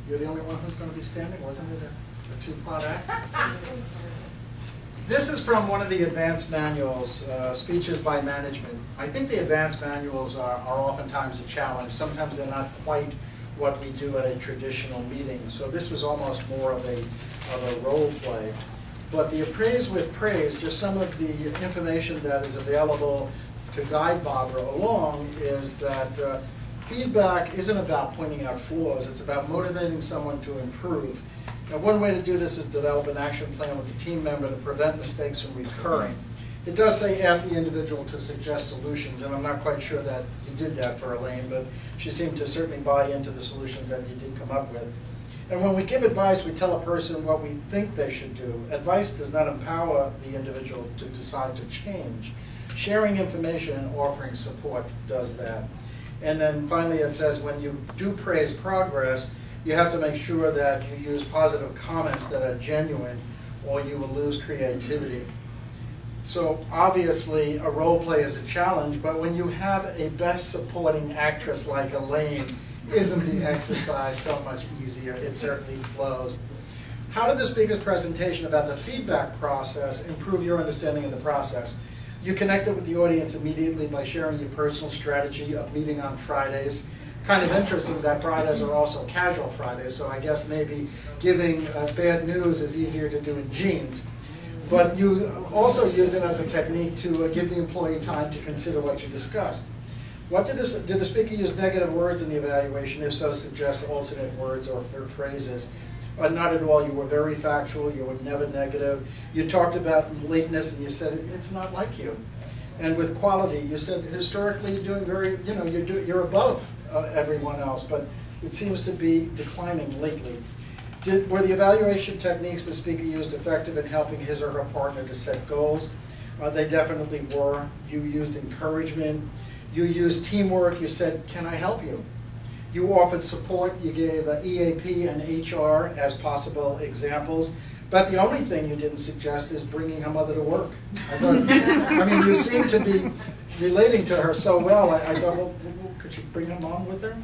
You're the only one who's going to be standing? Wasn't it a two-part act? This is from one of the advanced manuals, Speeches by Management. I think the advanced manuals are oftentimes a challenge. Sometimes they're not quite what we do at a traditional meeting. So this was almost more of a role play. But the Appraise with Praise, just some of the information that is available to guide Barbara along is that feedback isn't about pointing out flaws, it's about motivating someone to improve. Now, one way to do this is develop an action plan with the team member to prevent mistakes from recurring. It does say ask the individual to suggest solutions, and I'm not quite sure that you did that for Elaine, but she seemed to certainly buy into the solutions that you did come up with. And when we give advice, we tell a person what we think they should do. Advice does not empower the individual to decide to change. Sharing information and offering support does that. And then finally it says when you do praise progress, you have to make sure that you use positive comments that are genuine, or you will lose creativity. So obviously a role play is a challenge, but when you have a best supporting actress like Elaine, isn't the exercise so much easier? It certainly flows. How did the speaker's presentation about the feedback process improve your understanding of the process? You connected with the audience immediately by sharing your personal strategy of meeting on Fridays. Kind of interesting that Fridays are also casual Fridays, so I guess maybe giving bad news is easier to do in jeans. But you also use it as a technique to give the employee time to consider what you discussed. Did the speaker use negative words in the evaluation? If so, suggest alternate words or phrases. Not at all. You were very factual. You were never negative. You talked about lateness, and you said it's not like you. And with quality, you said historically you're doing very, you're above everyone else, but it seems to be declining lately. Were the evaluation techniques the speaker used effective in helping his or her partner to set goals? They definitely were. You used encouragement. You used teamwork. You said, can I help you? You offered support. You gave EAP and HR as possible examples. But the only thing you didn't suggest is bringing her mother to work. I thought, I mean, you seem to be relating to her so well. I thought, well, could she bring her mom with her?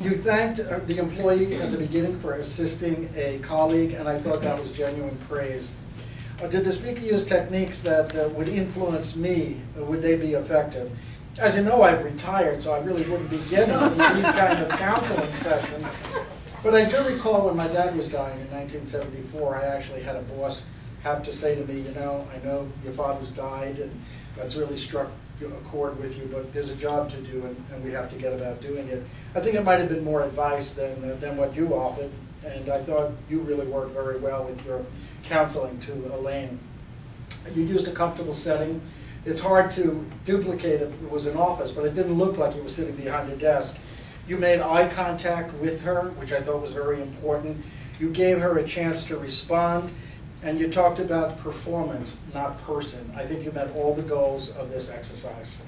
You thanked the employee at the beginning for assisting a colleague, and I thought that was genuine praise. Did the speaker use techniques that would influence me? Would they be effective? As you know, I've retired, so I really wouldn't be getting any of these kind of counseling sessions. But I do recall when my dad was dying in 1974, I actually had a boss have to say to me, I know your father's died, and that's really struck a chord with you, but there's a job to do, and we have to get about doing it. I think it might have been more advice than what you offered, and I thought you really worked very well with your counseling to Elaine. You used a comfortable setting. It's hard to duplicate it. It was an office, but it didn't look like you were sitting behind a desk. You made eye contact with her, which I thought was very important. You gave her a chance to respond, and you talked about performance, not person. I think you met all the goals of this exercise.